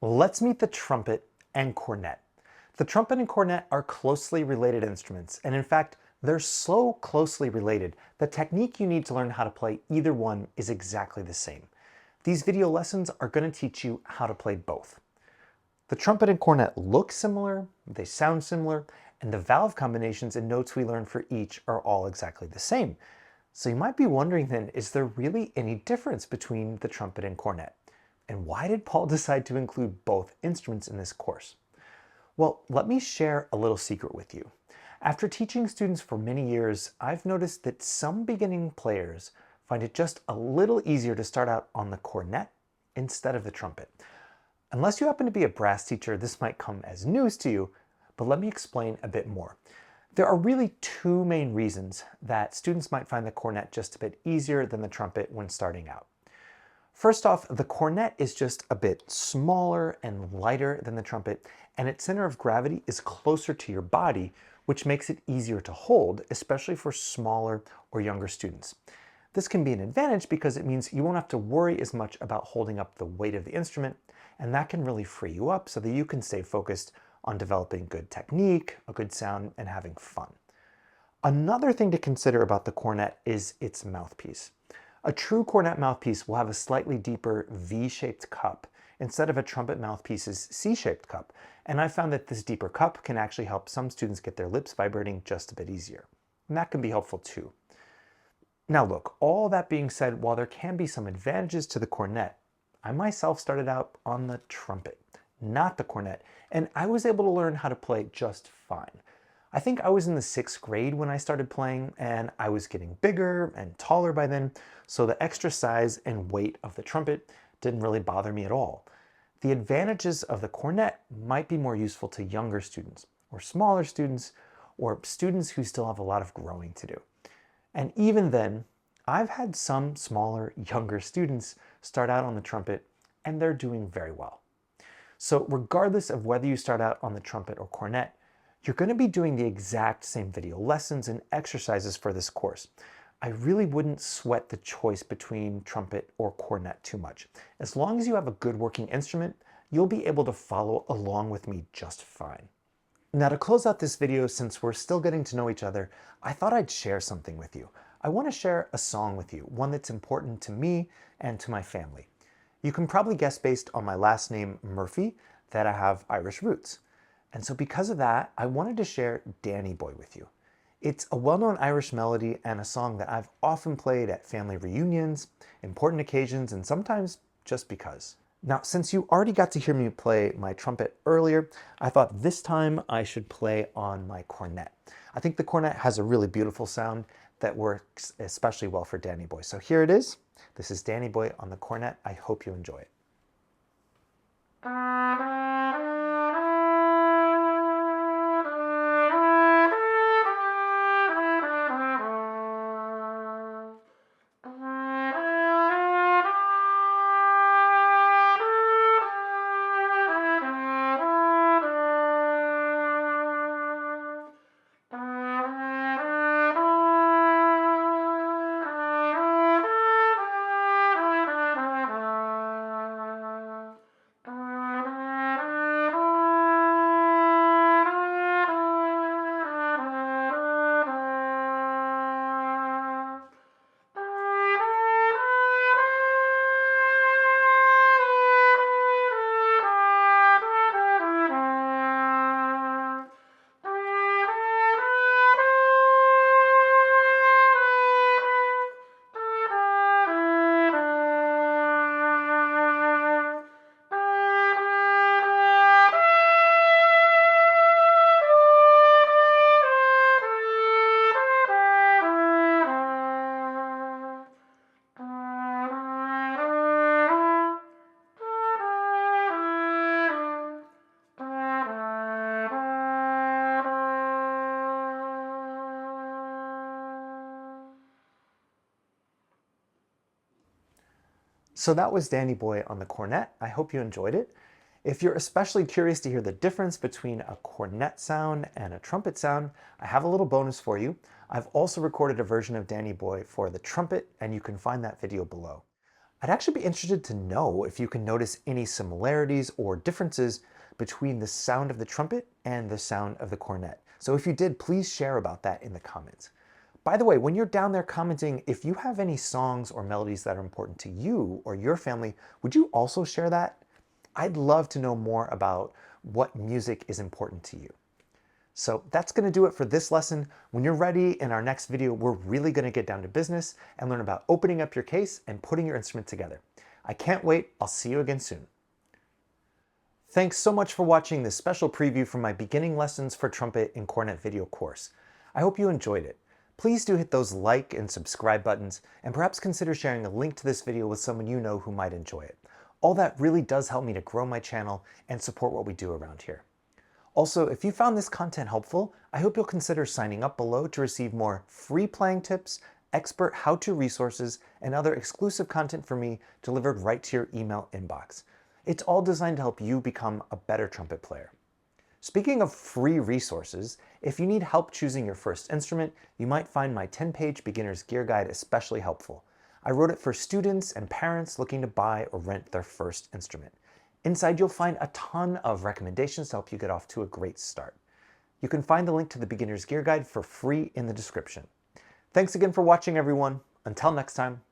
Let's meet the trumpet and cornet. The trumpet and cornet are closely related instruments, and in fact, they're so closely related, the technique you need to learn how to play either one is exactly the same. These video lessons are going to teach you how to play both. The trumpet and cornet look similar, they sound similar, and the valve combinations and notes we learn for each are all exactly the same. So you might be wondering then, is there really any difference between the trumpet and cornet? And why did Paul decide to include both instruments in this course? Well, let me share a little secret with you. After teaching students for many years, I've noticed that some beginning players find it just a little easier to start out on the cornet instead of the trumpet. Unless you happen to be a brass teacher, this might come as news to you, but let me explain a bit more. There are really two main reasons that students might find the cornet just a bit easier than the trumpet when starting out. First off, the cornet is just a bit smaller and lighter than the trumpet, and its center of gravity is closer to your body, which makes it easier to hold, especially for smaller or younger students. This can be an advantage because it means you won't have to worry as much about holding up the weight of the instrument, and that can really free you up so that you can stay focused on developing good technique, a good sound, and having fun. Another thing to consider about the cornet is its mouthpiece. A true cornet mouthpiece will have a slightly deeper V-shaped cup instead of a trumpet mouthpiece's C-shaped cup, and I found that this deeper cup can actually help some students get their lips vibrating just a bit easier. And that can be helpful too. Now look, all that being said, while there can be some advantages to the cornet, I myself started out on the trumpet, not the cornet, and I was able to learn how to play just fine. I think I was in the 6th grade when I started playing, and I was getting bigger and taller by then, so the extra size and weight of the trumpet didn't really bother me at all. The advantages of the cornet might be more useful to younger students, or smaller students, or students who still have a lot of growing to do. And even then, I've had some smaller, younger students start out on the trumpet, and they're doing very well. So regardless of whether you start out on the trumpet or cornet, you're going to be doing the exact same video lessons and exercises for this course. I really wouldn't sweat the choice between trumpet or cornet too much. As long as you have a good working instrument, you'll be able to follow along with me just fine. Now to close out this video, since we're still getting to know each other, I thought I'd share something with you. I want to share a song with you, one that's important to me and to my family. You can probably guess based on my last name, Murphy, that I have Irish roots. And so because of that, I wanted to share Danny Boy with you. It's a well-known Irish melody and a song that I've often played at family reunions, important occasions, and sometimes just because. Now, since you already got to hear me play my trumpet earlier, I thought this time I should play on my cornet. I think the cornet has a really beautiful sound that works especially well for Danny Boy. So here it is. This is Danny Boy on the cornet. I hope you enjoy it. So that was Danny Boy on the cornet. I hope you enjoyed it. If you're especially curious to hear the difference between a cornet sound and a trumpet sound, I have a little bonus for you. I've also recorded a version of Danny Boy for the trumpet, and you can find that video below. I'd actually be interested to know if you can notice any similarities or differences between the sound of the trumpet and the sound of the cornet. So if you did, please share about that in the comments. By the way, when you're down there commenting, if you have any songs or melodies that are important to you or your family, would you also share that? I'd love to know more about what music is important to you. So that's going to do it for this lesson. When you're ready in our next video, we're really going to get down to business and learn about opening up your case and putting your instrument together. I can't wait. I'll see you again soon. Thanks so much for watching this special preview from my beginning lessons for trumpet and cornet video course. I hope you enjoyed it. Please do hit those like and subscribe buttons, and perhaps consider sharing a link to this video with someone you know who might enjoy it. All that really does help me to grow my channel and support what we do around here. Also, if you found this content helpful, I hope you'll consider signing up below to receive more free playing tips, expert how-to resources, and other exclusive content from me delivered right to your email inbox. It's all designed to help you become a better trumpet player. Speaking of free resources, if you need help choosing your first instrument, you might find my 10-page beginner's gear guide especially helpful. I wrote it for students and parents looking to buy or rent their first instrument. Inside, you'll find a ton of recommendations to help you get off to a great start. You can find the link to the beginner's gear guide for free in the description. Thanks again for watching, everyone. Until next time.